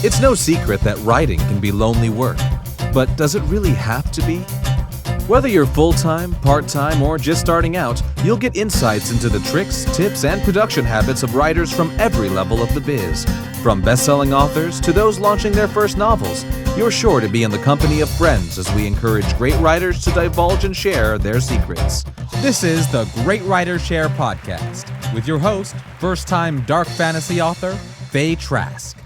It's no secret that writing can be lonely work, but does it really have to be? Whether you're full-time, part-time, or just starting out, you'll get insights into the tricks, tips, and production habits of writers from every level of the biz. From best-selling authors to those launching their first novels, you're sure to be in the company of friends as we encourage great writers to divulge and share their secrets. This is the Great Writer Share podcast with your host, first-time dark fantasy author, Faye Trask.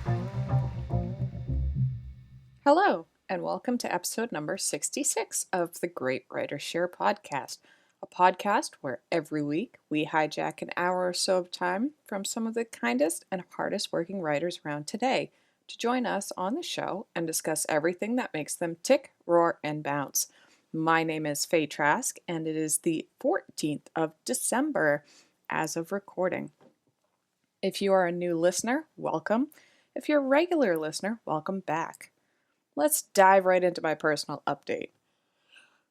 Hello, and welcome to episode number 66 of the Great Writer Share podcast, a podcast where every week we hijack an hour or so of time from some of the kindest and hardest working writers around today to join us on the show and discuss everything that makes them tick, roar, and bounce. My name is Faye Trask, and it is the 14th of December as of recording. If you are a new listener, welcome. If you're a regular listener, welcome back. Let's dive right into my personal update.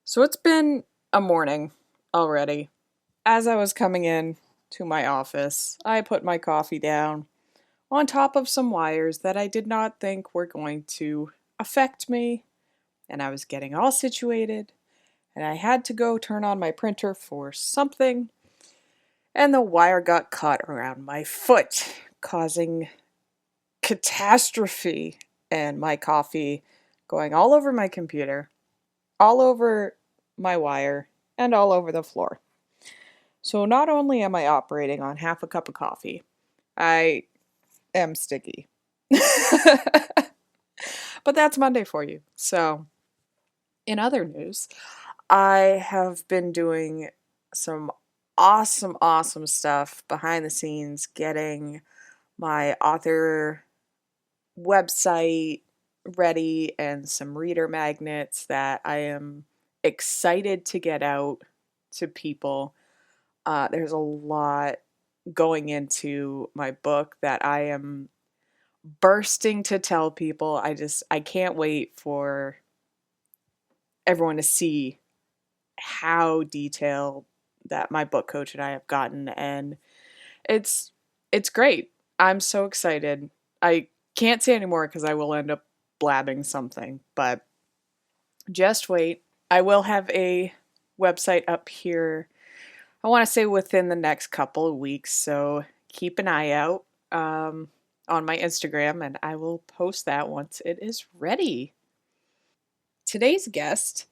So it's been a morning already. As I was coming in to my office, I put my coffee down on top of some wires that I did not think were going to affect me, and I was getting all situated, and I had to go turn on my printer for something, and the wire got caught around my foot, causing catastrophe, and my coffee going all over my computer, all over my wire, and all over the floor. So not only am I operating on half a cup of coffee, I am sticky. But that's Monday for you. So in other news, I have been doing some awesome stuff behind the scenes, getting my author website ready and some reader magnets that I am excited to get out to people. There's a lot going into my book that I am bursting to tell people. I can't wait for everyone to see how detailed that my book coach and I have gotten, and it's great. I'm so excited. I can't say anymore because I will end up blabbing something, but just wait. I will have a website up here, I want to say within the next couple of weeks, so keep an eye out on my Instagram, and I will post that once it is ready. Today's guest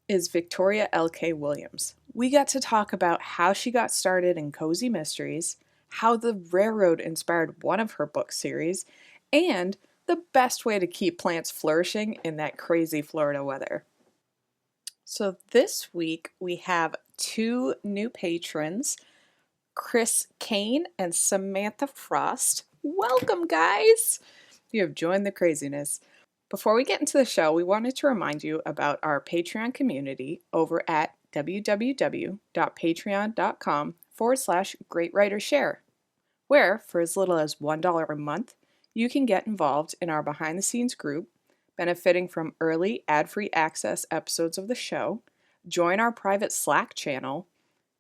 is Victoria L.K. Williams. We got to talk about how she got started in cozy mysteries, how the railroad inspired one of her book series, and the best way to keep plants flourishing in that crazy Florida weather. So this week we have two new patrons, Chris Kane and Samantha Frost. Welcome, guys! You have joined the craziness. Before we get into the show, we wanted to remind you about our Patreon community over at www.patreon.com/greatwritershare, where for as little as $1 a month, you can get involved in our behind-the-scenes group, benefiting from early ad-free access episodes of the show, join our private Slack channel,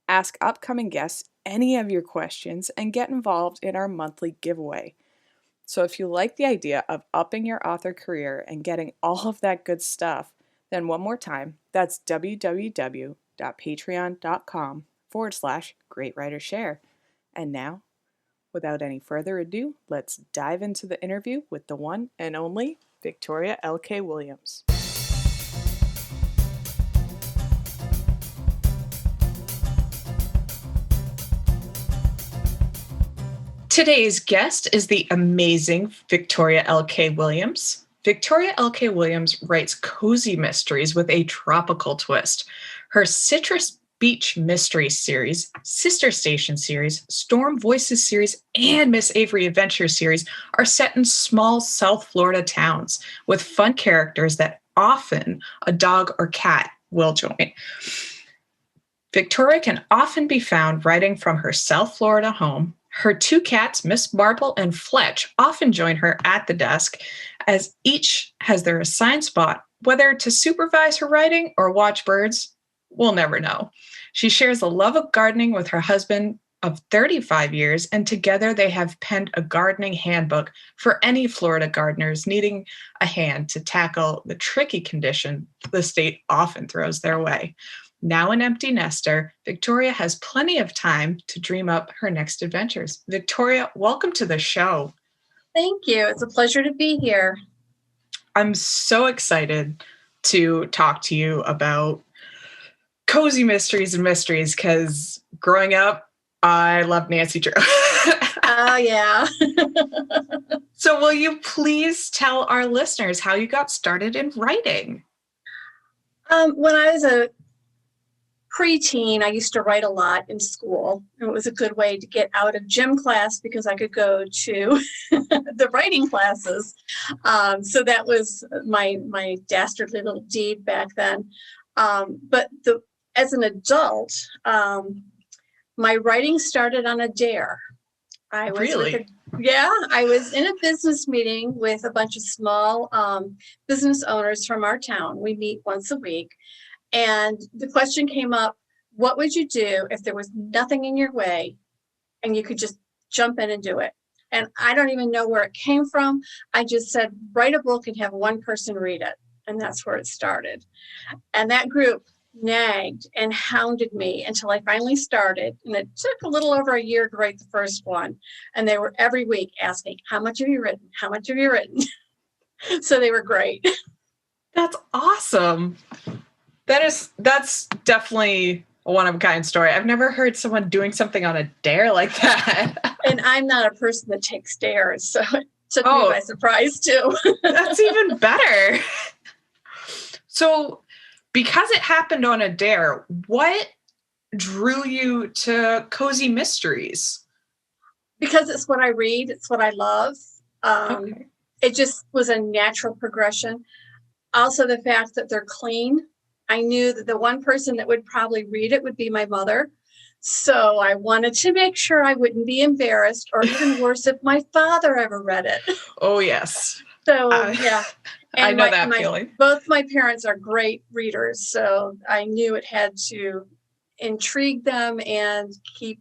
ask upcoming guests any of your questions, and get involved in our monthly giveaway. So if you like the idea of upping your author career and getting all of that good stuff, then one more time, that's www.patreon.com/greatwritershare. And now, without any further ado, let's dive into the interview with the one and only Victoria L.K. Williams. Today's guest is the amazing Victoria L.K. Williams. Victoria L.K. Williams writes cozy mysteries with a tropical twist. Her Citrus Beach Mystery series, Sister Station series, Storm Voices series, and Miss Avery Adventure series are set in small South Florida towns with fun characters that often a dog or cat will join. Victoria can often be found writing from her South Florida home. Her two cats, Miss Marple and Fletch, often join her at the desk, as each has their assigned spot. Whether to supervise her writing or watch birds, we'll never know. She shares a love of gardening with her husband, of 35 years, and together they have penned a gardening handbook for any Florida gardeners needing a hand to tackle the tricky condition the state often throws their way. Now an empty nester, Victoria has plenty of time to dream up her next adventures. Victoria, welcome to the show. Thank you. It's a pleasure to be here. I'm so excited to talk to you about cozy mysteries and mysteries because growing up, I love Nancy Drew. Oh, yeah. So will you please tell our listeners how you got started in writing? When I was a preteen, I used to write a lot in school. And it was a good way to get out of gym class because I could go to the writing classes. So that was my dastardly little deed back then. But as an adult, my writing started on a dare. I was I was in a business meeting with a bunch of small business owners from our town. We meet once a week. And the question came up, what would you do if there was nothing in your way and you could just jump in and do it? And I don't even know where it came from. I just said, write a book and have one person read it. And that's where it started. And that group nagged and hounded me until I finally started. And it took a little over a year to write the first one. And they were every week asking, how much have you written? How much have you written? So they were great. That's awesome. That's definitely a one-of-a-kind story. I've never heard someone doing something on a dare like that. And I'm not a person that takes dares, so it took me by surprise too. That's even better. So because it happened on a dare, what drew you to cozy mysteries? Because it's what I read, it's what I love. It just was a natural progression. Also, the fact that they're clean. I knew that the one person that would probably read it would be my mother. So I wanted to make sure I wouldn't be embarrassed, or even worse, if my father ever read it. Oh, yes. So, yeah. And I know that feeling. Both my parents are great readers, so I knew it had to intrigue them and keep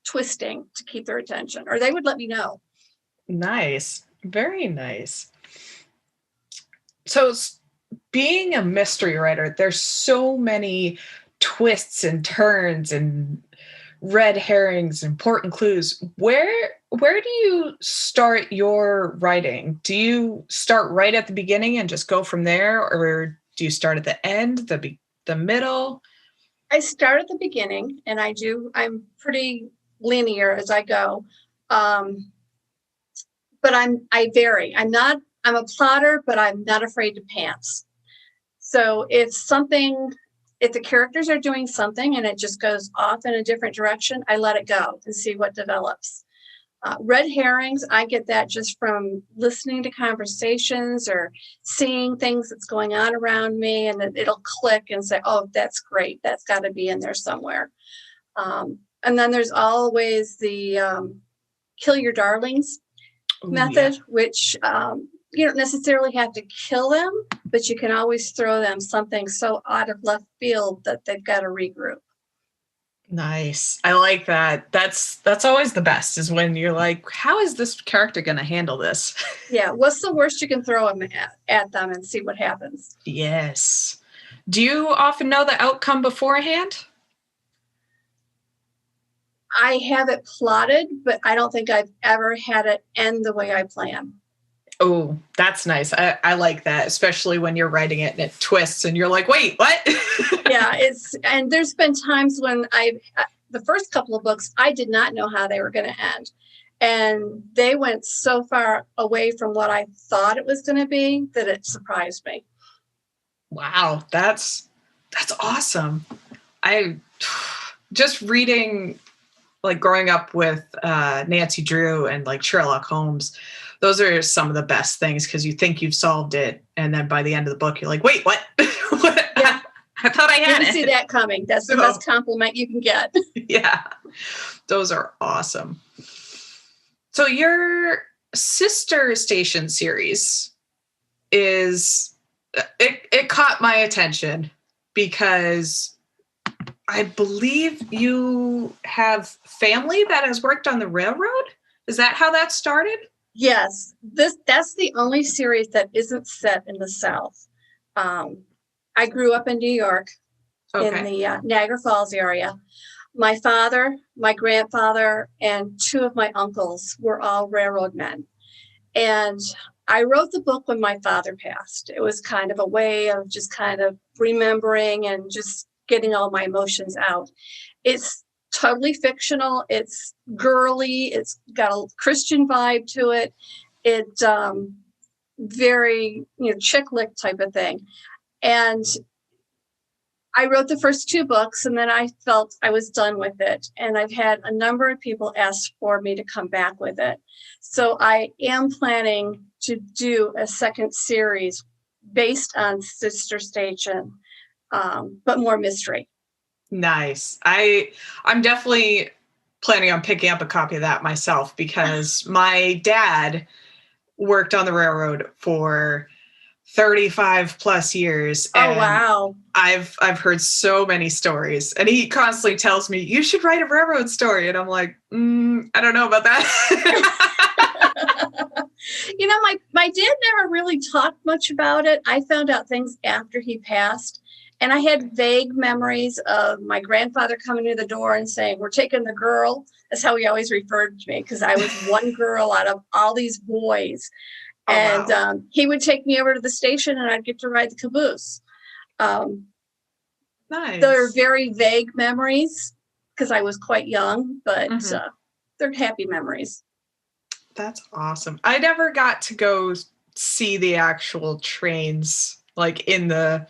twisting to keep their attention, or they would let me know. Nice. Very nice. So being a mystery writer, there's so many twists and turns and red herrings, important clues. Where do you start your writing? Do you start right at the beginning and just go from there, or do you start at the end, the middle? I start at the beginning, and I'm pretty linear as I go. But I vary. I'm a plotter, but I'm not afraid to pants. So if the characters are doing something and it just goes off in a different direction, I let it go and see what develops. Red herrings, I get that just from listening to conversations or seeing things that's going on around me, and it'll click and say, oh, that's great. That's got to be in there somewhere. And then there's always the kill your darlings method, which you don't necessarily have to kill them, but you can always throw them something so out of left field that they've got to regroup. Nice. I like that. That's always the best, is when you're like, how is this character going to handle this? Yeah. What's the worst you can throw them at them and see what happens? Yes. Do you often know the outcome beforehand? I have it plotted, but I don't think I've ever had it end the way I plan. Oh, that's nice. I like that, especially when you're writing it and it twists and you're like, wait, what? Yeah, and there's been times when the first couple of books, I did not know how they were going to end. And they went so far away from what I thought it was going to be that it surprised me. Wow, that's awesome. I just reading, like growing up with Nancy Drew and like Sherlock Holmes, those are some of the best things because you think you've solved it. And then by the end of the book, you're like, wait, what? Yeah. I thought I had Didn't it. see that coming. That's the best compliment you can get. Yeah, those are awesome. So your Sister Station series it caught my attention because I believe you have family that has worked on the railroad. Is that how that started? Yes, that's the only series that isn't set in the South. I grew up in New York, in the Niagara Falls area. My father, my grandfather, and two of my uncles were all railroad men. And I wrote the book when my father passed. It was kind of a way of just kind of remembering and just getting all my emotions out. It's totally fictional. It's girly. It's got a Christian vibe to it. It very, chick lit type of thing. And I wrote the first two books, and then I felt I was done with it. And I've had a number of people ask for me to come back with it. So I am planning to do a second series based on Sister Station, but more mystery. Nice. I'm definitely planning on picking up a copy of that myself, because my dad worked on the railroad for 35 plus years. Oh, wow. I've heard so many stories, and he constantly tells me, you should write a railroad story. And I'm like, I don't know about that. My dad never really talked much about it. I found out things after he passed, and I had vague memories of my grandfather coming to the door and saying, we're taking the girl. That's how he always referred to me, because I was one girl out of all these boys. And wow. He would take me over to the station, and I'd get to ride the caboose. Nice. They're very vague memories because I was quite young, but they're happy memories. That's awesome. I never got to go see the actual trains, like in the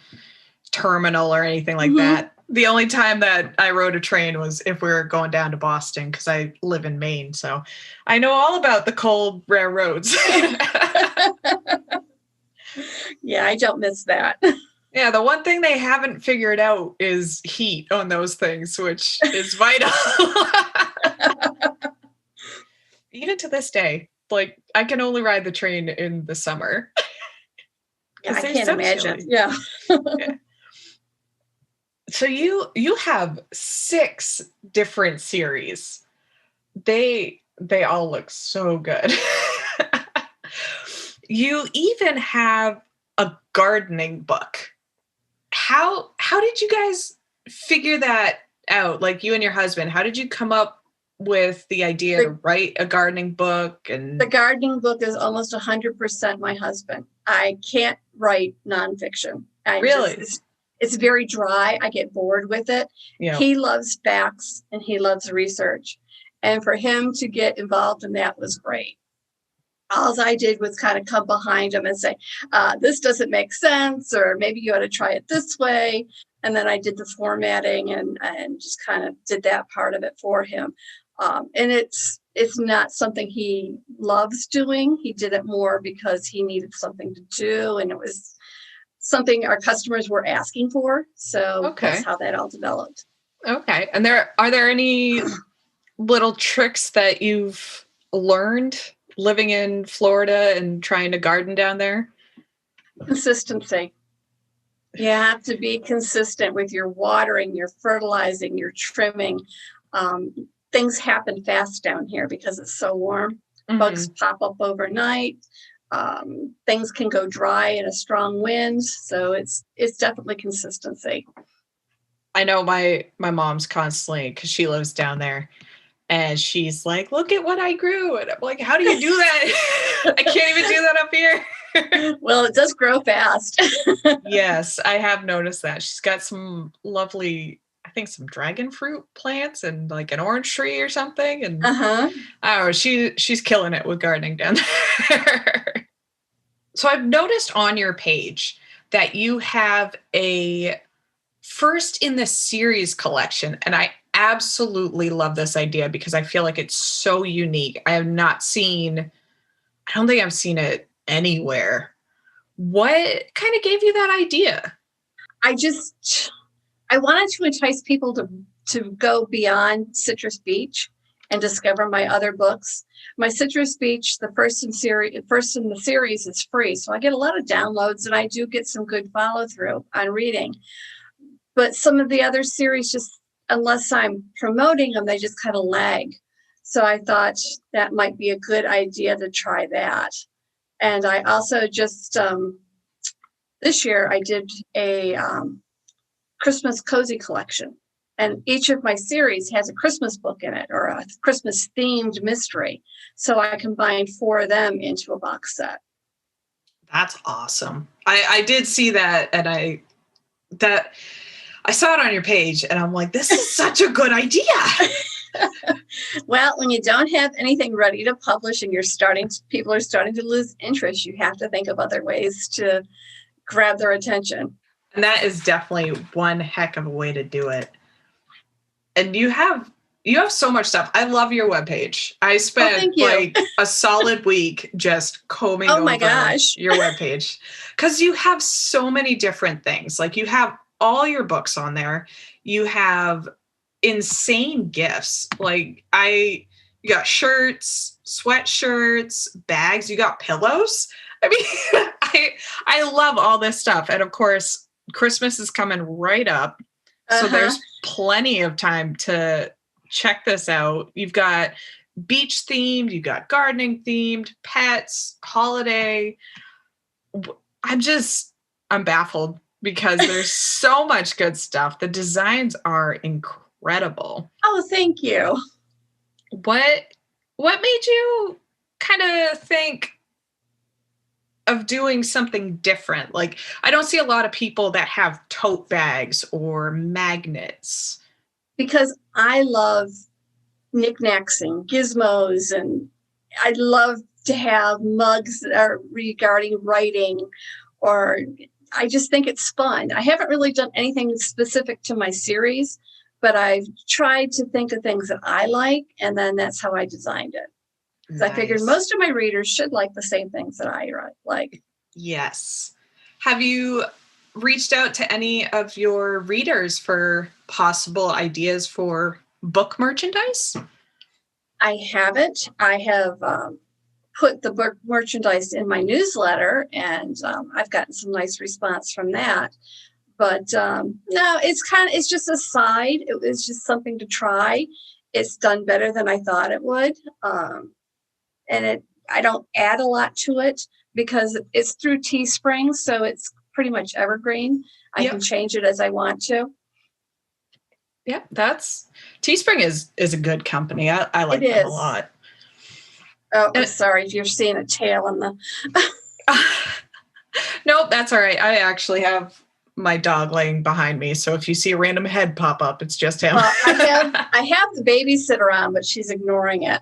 terminal or anything like that. The only time that I rode a train was if we were going down to Boston, because I live in Maine. So I know all about the cold railroads. Yeah, I don't miss that. Yeah, the one thing they haven't figured out is heat on those things, which is vital. Even to this day, like, I can only ride the train in the summer. Yeah, I can't imagine. Yeah. Yeah. So you have 6 different series. They all look so good. You even have a gardening book. How did you guys figure that out? Like, you and your husband, how did you come up with the idea to write a gardening book? And the gardening book is almost 100% my husband. I can't write nonfiction. Really? It's very dry. I get bored with it. Yeah. He loves facts and he loves research. And for him to get involved in that was great. All I did was kind of come behind him and say, this doesn't make sense, or maybe you ought to try it this way. And then I did the formatting and just kind of did that part of it for him. And it's not something he loves doing. He did it more because he needed something to do, and it was something our customers were asking for. So that's how that all developed. Okay. And are there any little tricks that you've learned living in Florida and trying to garden down there? Consistency. You have to be consistent with your watering, your fertilizing, your trimming. Things happen fast down here because it's so warm. Bugs pop up overnight. Things can go dry in a strong wind. So it's definitely consistency. I know my mom's constantly, because she lives down there, and she's like, look at what I grew. And I'm like, how do you do that? I can't even do that up here. Well, it does grow fast. Yes, I have noticed that. She's got some lovely, I think, some dragon fruit plants and like an orange tree or something. And I don't know, she's killing it with gardening down there. So I've noticed on your page that you have a first in the series collection, and I absolutely love this idea because I feel like it's so unique. I don't think I've seen it anywhere. What kind of gave you that idea? I wanted to entice people to go beyond Citrus Beach and discover my other books. My Citrus Beach, the first in the series, is free. So I get a lot of downloads, and I do get some good follow through on reading. But some of the other series, just unless I'm promoting them, they just kind of lag. So I thought that might be a good idea to try that. And I also just, this year I did a Christmas cozy collection. And each of my series has a Christmas book in it or a Christmas themed mystery. So I combined 4 of them into a box set. That's awesome. I did see that, and I saw it on your page, and I'm like, this is such a good idea. Well, when you don't have anything ready to publish and people are starting to lose interest, you have to think of other ways to grab their attention. And that is definitely one heck of a way to do it. And you have so much stuff. I love your webpage. I spent like a solid week just combing over your webpage because you have so many different things. Like you have all your books on there. You have insane gifts. Like you got shirts, sweatshirts, bags. You got pillows. I mean, I love all this stuff. And of course, Christmas is coming right up. So there's plenty of time to check this out. You've got beach themed, you've got gardening themed, pets, holiday. I'm baffled because there's so much good stuff. The designs are incredible. Oh, thank you. What made you kind of think of doing something different? Like, I don't see a lot of people that have tote bags or magnets. Because I love knickknacks and gizmos, and I love to have mugs that are regarding writing, or I just think it's fun. I haven't really done anything specific to my series, but I've tried to think of things that I like, and then that's how I designed it. Nice. I figured most of my readers should like the same things that I like. Yes. Have you reached out to any of your readers for possible ideas for book merchandise? I haven't. I have put the book merchandise in my newsletter, and I've gotten some nice response from that. But no, it's just a side. It was just something to try. It's done better than I thought it would. And I don't add a lot to it because it's through Teespring, so it's pretty much evergreen. I can change it as I want to. Yeah, Teespring is a good company. I like them a lot. Oh, I'm sorry if you're seeing a tail in the. Nope, that's all right. I actually have my dog laying behind me, so if you see a random head pop up, it's just him. Well, I have the babysitter on, but she's ignoring it.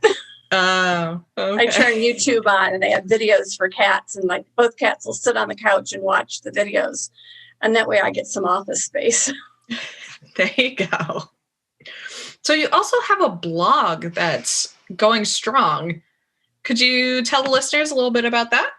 Oh, okay. I turn YouTube on, and they have videos for cats, and like both cats will sit on the couch and watch the videos, and that way I get some office space. There you go. So you also have a blog that's going strong. Could you tell the listeners a little bit about that?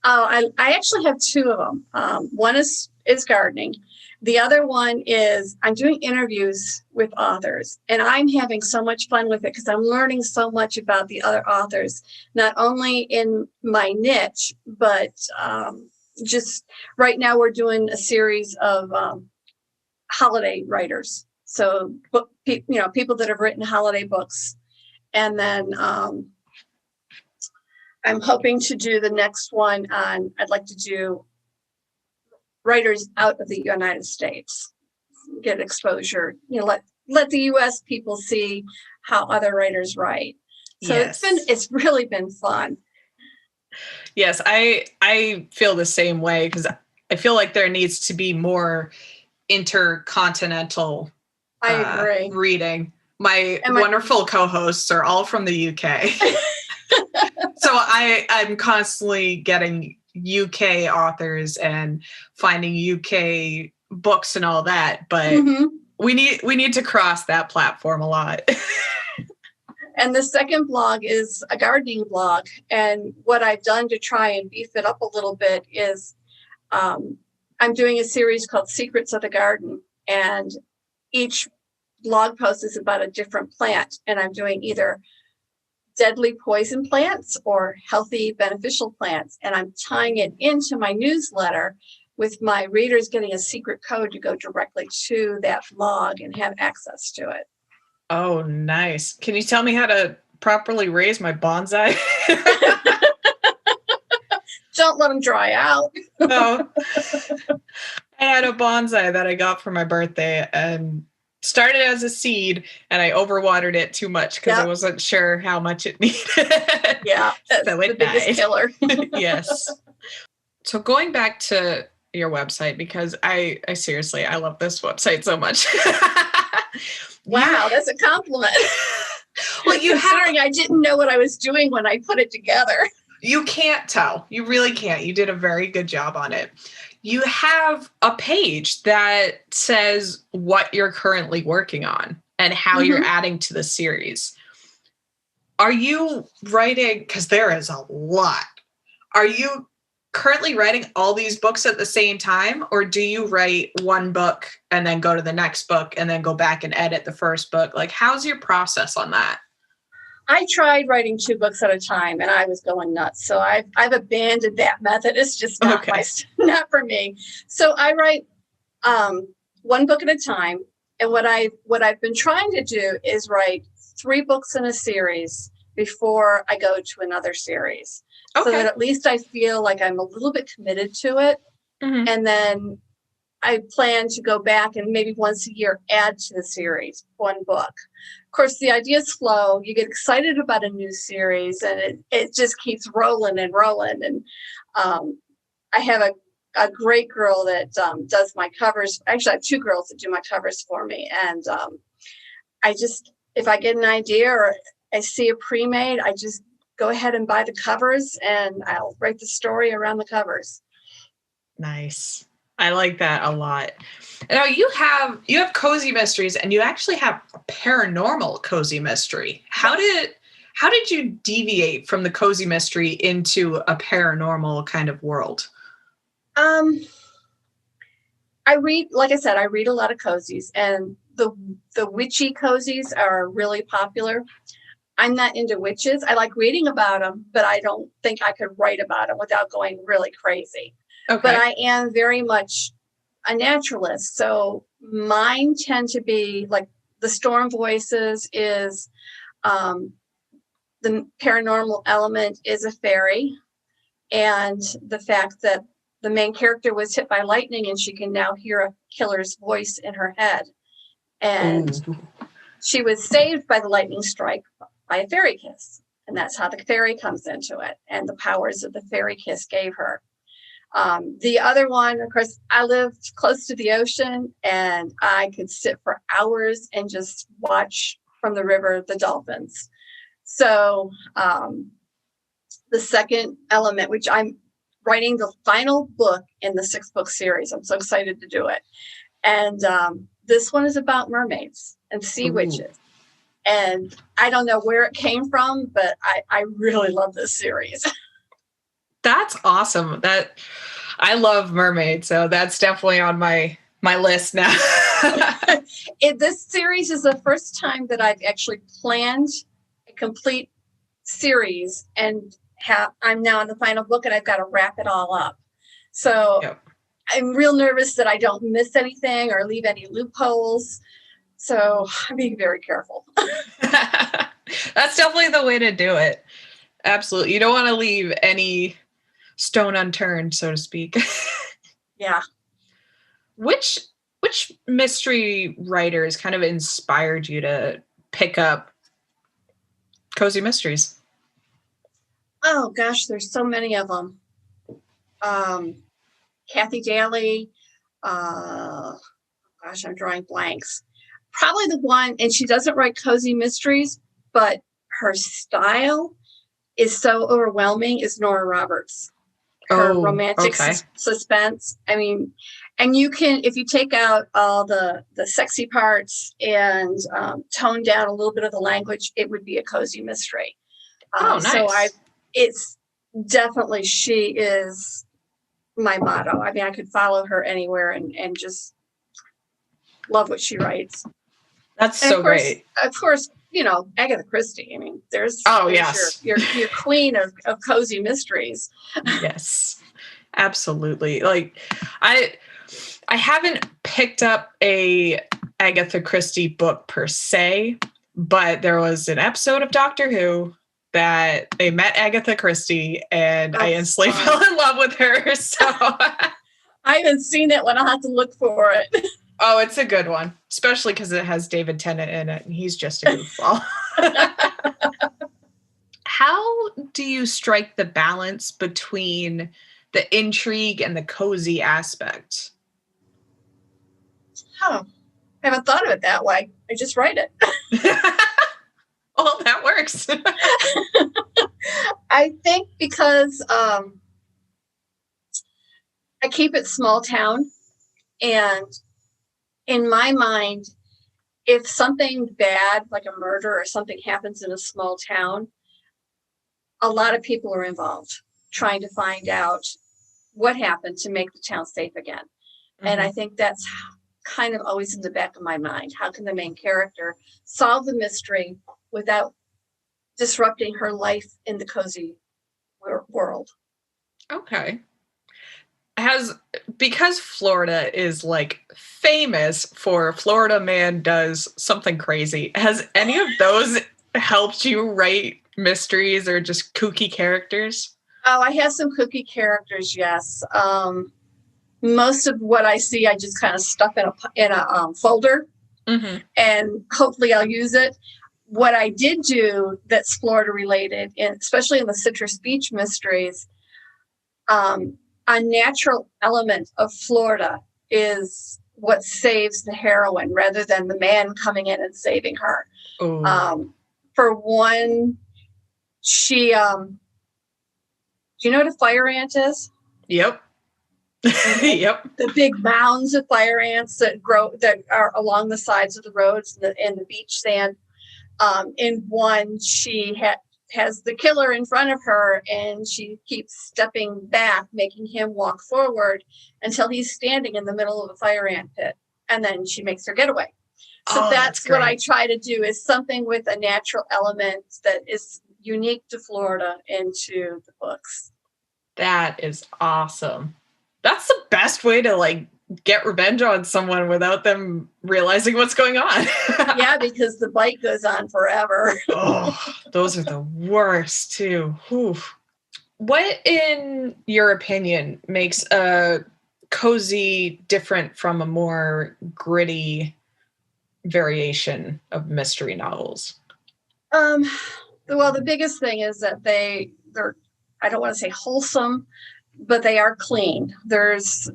Oh, I actually have 2 of them. One is gardening. The other one is I'm doing interviews with authors, and I'm having so much fun with it because I'm learning so much about the other authors, not only in my niche, but just right now we're doing a series of holiday writers. So, people that have written holiday books. And then I'm hoping to do the next one I'd like to do writers out of the United States, get exposure, let the US people see how other writers write. So it's really been fun. Yes, I feel the same way because I feel like there needs to be more intercontinental I agree. Reading. My wonderful co-hosts are all from the UK. So I'm constantly getting UK authors and finding UK books and all that, but we need to cross that platform a lot. And the second blog is a gardening blog, and what I've done to try and beef it up a little bit is I'm doing a series called Secrets of the Garden, and each blog post is about a different plant, and I'm doing either deadly poison plants or healthy beneficial plants, and I'm tying it into my newsletter with my readers getting a secret code to go directly to that blog and have access to it. Oh, nice. Can you tell me how to properly raise my bonsai? Don't let them dry out. No. I had a bonsai that I got for my birthday and started as a seed, and I overwatered it too much because I wasn't sure how much it needed. Yeah, that's so the biggest killer. Yes. So going back to your website, because I seriously, I love this website so much. Wow, that's a compliment. Well, considering I didn't know what I was doing when I put it together. You can't tell. You really can't. You did a very good job on it. You have a page that says what you're currently working on and how you're adding to the series. Are you writing, because there is a lot, are you currently writing all these books at the same time, or do you write one book and then go to the next book and then go back and edit the first book? Like, how's your process on that? I tried writing 2 books at a time and I was going nuts. So I've abandoned that method. It's just not not for me. So I write one book at a time. And what I've been trying to do is write 3 books in a series before I go to another series. So that at least I feel like I'm a little bit committed to it. And then I plan to go back and maybe once a year add to the series 1 book. Of course, the ideas flow. You get excited about a new series and it just keeps rolling and rolling. And I have a great girl that does my covers. Actually, I have 2 girls that do my covers for me. And I just, if I get an idea or I see a pre-made, I just go ahead and buy the covers and I'll write the story around the covers. Nice. I like that a lot. Now you have cozy mysteries and you actually have a paranormal cozy mystery. How did you deviate from the cozy mystery into a paranormal kind of world? I read a lot of cozies, and the witchy cozies are really popular. I'm not into witches. I like reading about them, but I don't think I could write about them without going really crazy. Okay. But I am very much a naturalist. So mine tend to be like the Storm Voices is the paranormal element is a fairy. And the fact that the main character was hit by lightning and she can now hear a killer's voice in her head. And she was saved by the lightning strike by a fairy kiss. And that's how the fairy comes into it and the powers that the fairy kiss gave her. The other one, of course, I lived close to the ocean and I could sit for hours and just watch from the river the dolphins. So the second element, which I'm writing the final book in the 6-book series. I'm so excited to do it. And this one is about mermaids and sea witches. And I don't know where it came from, but I really love this series. That's awesome. I love mermaids, so that's definitely on my list now. This series is the first time that I've actually planned a complete series, and I'm now in the final book, and I've got to wrap it all up. So I'm real nervous that I don't miss anything or leave any loopholes. So I'm being very careful. That's definitely the way to do it. Absolutely. You don't want to leave any stone unturned, so to speak. Yeah. Which mystery writers kind of inspired you to pick up cozy mysteries? Oh gosh, there's so many of them. Kathy Daly. I'm drawing blanks. Probably the one, and she doesn't write cozy mysteries, but her style is so overwhelming, is Nora Roberts. Her romantic suspense. I mean, and you can, if you take out all the sexy parts and tone down a little bit of the language, it would be a cozy mystery. Nice. So it's definitely, she is my motto. I mean, I could follow her anywhere and just love what she writes. That's so great. Of course, Agatha Christie. I mean, there's yes, your queen of cozy mysteries. Yes, Absolutely. Like I haven't picked up a Agatha Christie book per se, but there was an episode of Doctor Who that they met Agatha Christie and I instantly fell in love with her. So I haven't seen it one. I'll have to look for it. oh, it's a good one, especially because it has David Tennant in it and he's just a goofball. How do you strike the balance between the intrigue and the cozy aspect? Oh, I haven't thought of it that way. I just write it. Well, that works. I think because I keep it small town, and in my mind, if something bad, like a murder or something happens in a small town, a lot of people are involved trying to find out what happened to make the town safe again. Mm-hmm. And I think that's kind of always in the back of my mind. How can the main character solve the mystery without disrupting her life in the cozy world? Okay. Because Florida is like famous for Florida man does something crazy, has any of those helped you write mysteries or just kooky characters? Oh, I have some kooky characters, yes. Most of what I see, I just kind of stuff in a folder, mm-hmm. and hopefully I'll use it. What I did do that's Florida related, especially in the Citrus Beach mysteries, a natural element of Florida is what saves the heroine rather than the man coming in and saving her. For one, she, do you know what a fire ant is? Yep. Yep. The big mounds of fire ants that are along the sides of the roads and the beach sand. In one, she has the killer in front of her, and she keeps stepping back, making him walk forward until he's standing in the middle of a fire ant pit, and then she makes her getaway. So that's what I try to do, is something with a natural element that is unique to Florida into the books. That is awesome. That's the best way to like get revenge on someone without them realizing what's going on. Yeah, because the bite goes on forever. Oh, those are the worst too. Whew. What, in your opinion, makes a cozy different from a more gritty variation of mystery novels? Well, the biggest thing is that they're, I don't want to say wholesome, but they are clean. There's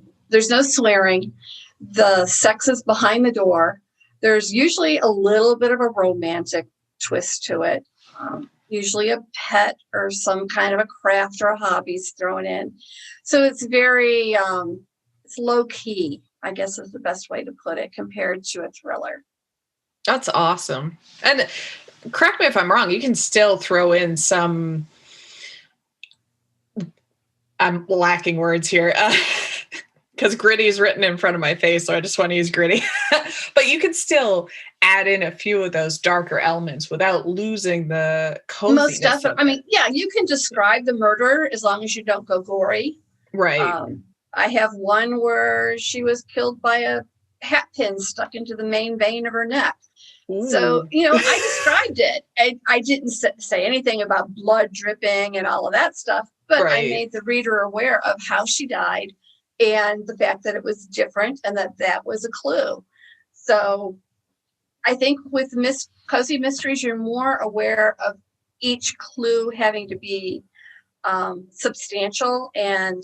no swearing. The sex is behind the door. There's usually a little bit of a romantic twist to it. Usually a pet or some kind of a craft or a hobby's thrown in. So it's very, it's low key, I guess is the best way to put it, compared to a thriller. That's awesome. And correct me if I'm wrong, you can still throw in some, I'm lacking words here, because gritty is written in front of my face, so I just want to use gritty. But you can still add in a few of those darker elements without losing the coziness. Most definitely. I mean, yeah, you can describe the murder as long as you don't go gory. Right. I have one where she was killed by a hat pin stuck into the main vein of her neck. Ooh. So, I described it. I didn't say anything about blood dripping and all of that stuff, but right. I made the reader aware of how she died and the fact that it was different and that was a clue. So I think with cozy mysteries, you're more aware of each clue having to be substantial and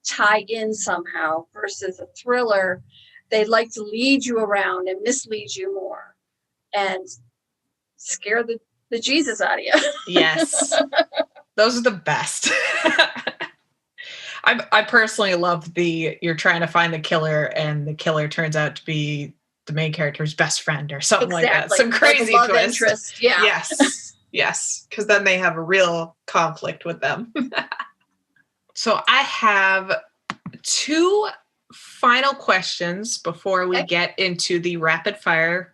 tie in somehow, versus a thriller. They like to lead you around and mislead you more and scare the Jesus out of you. Yes. Those are the best. I personally love you're trying to find the killer and the killer turns out to be the main character's best friend or something like that. Some crazy like love twist. Interest. Yeah. Yes. Yes. Because then they have a real conflict with them. So I have 2 final questions before we get into the rapid fire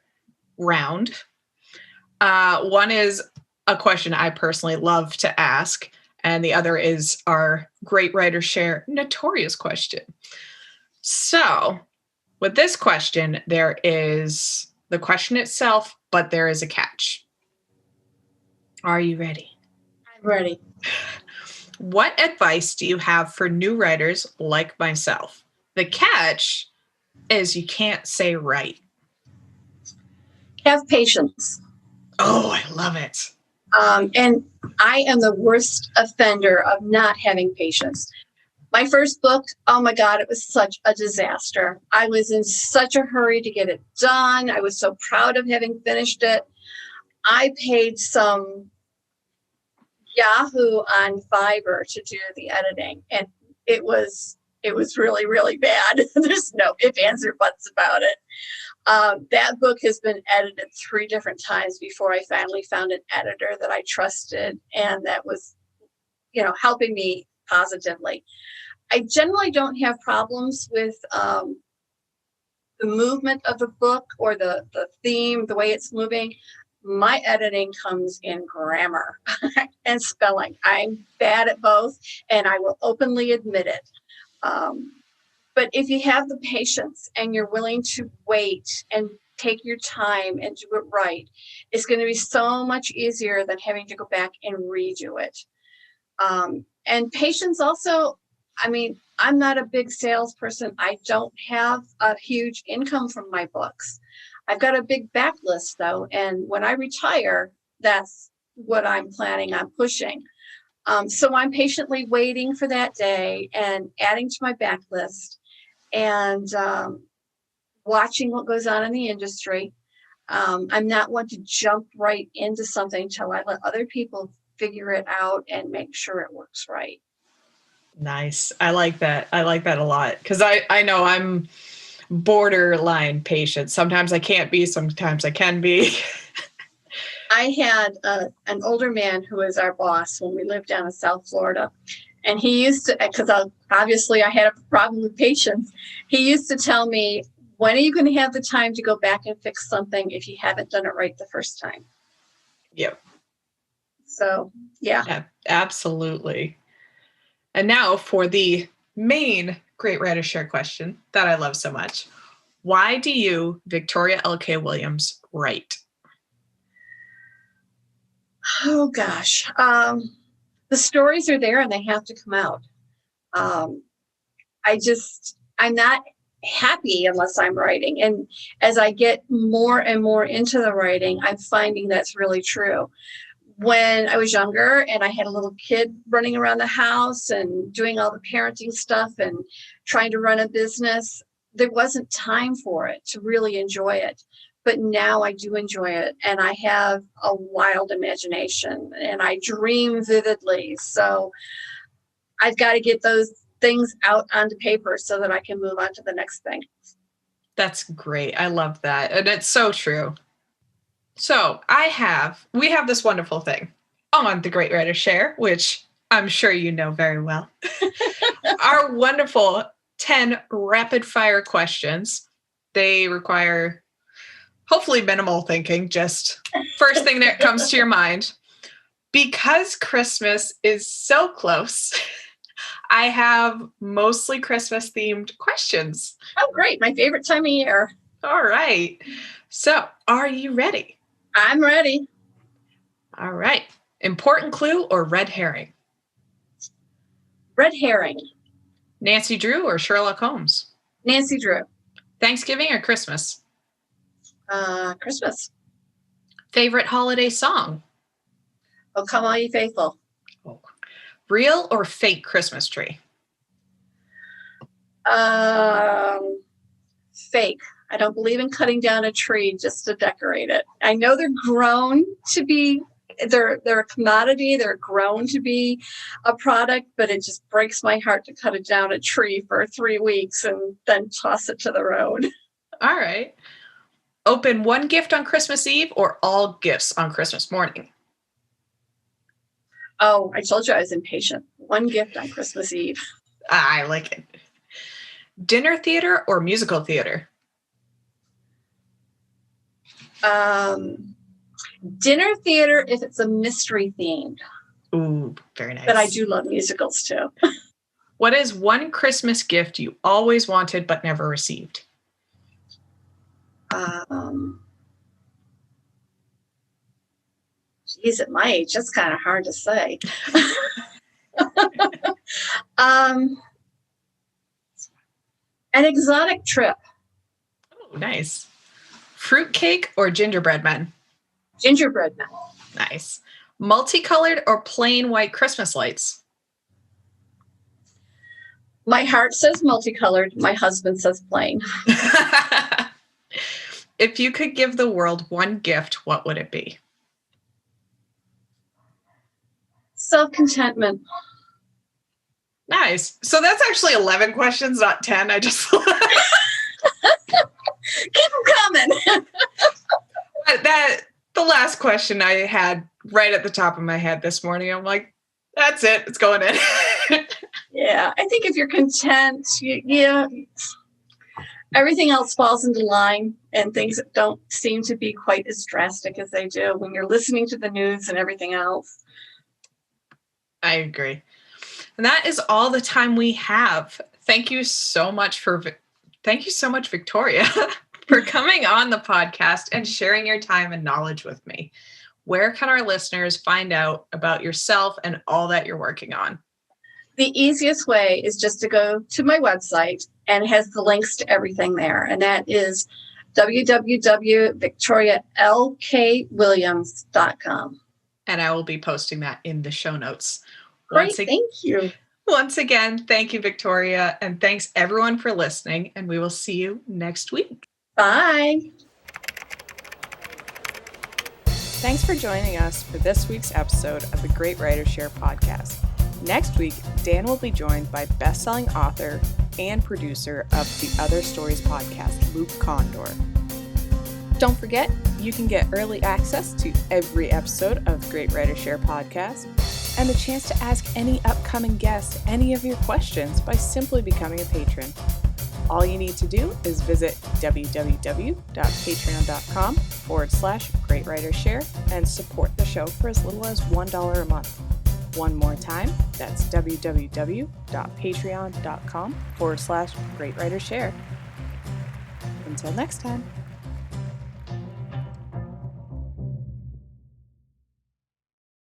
round. One is a question I personally love to ask, And the other is our Great Writer Share Notorious question. So with this question, there is the question itself, but there is a catch. Are you ready? I'm ready. What advice do you have for new writers like myself? The catch is you can't say right. Have patience. Oh, I love it. And I am the worst offender of not having patience. My first book, oh my God, it was such a disaster. I was in such a hurry to get it done. I was so proud of having finished it. I paid some Yahoo on Fiverr to do the editing, and it was really, really bad. There's no ifs, ands, or buts about it. That book has been edited 3 different times before I finally found an editor that I trusted and that was, helping me positively. I generally don't have problems with the movement of the book or the theme, the way it's moving. My editing comes in grammar and spelling. I'm bad at both, and I will openly admit it. But if you have the patience and you're willing to wait and take your time and do it right, it's going to be so much easier than having to go back and redo it. And patience also, I'm not a big salesperson. I don't have a huge income from my books. I've got a big backlist though. And when I retire, that's what I'm planning on pushing. So I'm patiently waiting for that day and adding to my backlist and watching what goes on in the industry. I'm not one to jump right into something until I let other people figure it out and make sure it works right. Nice. I like that. I like that a lot because I know I'm borderline patient. Sometimes I can't be, sometimes I can be. I had an older man who was our boss when we lived down in South Florida. And he used to, because obviously I had a problem with patience, he used to tell me, when are you going to have the time to go back and fix something if you haven't done it right the first time? Yep. So, yeah. Absolutely. And now for the main Great Writer Share question that I love so much. Why do you, Victoria L.K. Williams, write? Oh, gosh. The stories are there and they have to come out. I'm not happy unless I'm writing. And as I get more and more into the writing, I'm finding that's really true. When I was younger and I had a little kid running around the house and doing all the parenting stuff and trying to run a business, there wasn't time for it to really enjoy it. But now I do enjoy it, and I have a wild imagination and I dream vividly. So I've got to get those things out onto paper so that I can move on to the next thing. That's great. I love that. And it's so true. So we have this wonderful thing on the Great Writer Share, which I'm sure you know very well. Our wonderful 10 rapid fire questions. They require hopefully minimal thinking, just first thing that comes to your mind. Because Christmas is so close, I have mostly Christmas themed questions. Oh, great. My favorite time of year. All right. So, are you ready? I'm ready. All right. Important clue or red herring? Red herring. Nancy Drew or Sherlock Holmes? Nancy Drew. Thanksgiving or Christmas? Christmas. Favorite holiday song? Oh, come all ye faithful. Oh. Real or fake Christmas tree? Fake. I don't believe in cutting down a tree just to decorate it. I know they're grown to be, they're a commodity, they're grown to be a product, but it just breaks my heart to cut it down a tree for 3 weeks and then toss it to the road. All right. Open one gift on Christmas Eve or all gifts on Christmas morning? Oh, I told you I was impatient. One gift on Christmas Eve. I like it. Dinner theater or musical theater? Dinner theater if it's a mystery themed. Ooh, very nice. But I do love musicals too. What is one Christmas gift you always wanted but never received? Geez, at my age, that's kind of hard to say. An exotic trip. Oh, nice. Fruitcake or gingerbread men? Gingerbread man. Nice. Multicolored or plain white Christmas lights? My heart says multicolored. My husband says plain. If you could give the world one gift, what would it be? Self-contentment. Nice. So that's actually 11 questions, not 10. I just Keep them coming. the last question I had right at the top of my head this morning, I'm like, that's it. It's going in. Yeah, I think if you're content, everything else falls into line, and things don't seem to be quite as drastic as they do when you're listening to the news and everything else. I agree. And that is all the time we have. Thank you so much, Victoria, for coming on the podcast and sharing your time and knowledge with me. Where can our listeners find out about yourself and all that you're working on? The easiest way is just to go to my website, and it has the links to everything there. And that is www.victorialkwilliams.com. And I will be posting that in the show notes. Great, thank you. Once again, thank you, Victoria. And thanks everyone for listening. And we will see you next week. Bye. Thanks for joining us for this week's episode of the Great Writer Share podcast. Next week, Dan will be joined by best-selling author and producer of the Other Stories podcast, Luke Condor. Don't forget, you can get early access to every episode of Great Writer Share podcast and the chance to ask any upcoming guest any of your questions by simply becoming a patron. All you need to do is visit www.patreon.com/greatwritershare and support the show for as little as $1 a month. One more time, that's www.patreon.com/greatwritershare. Until next time.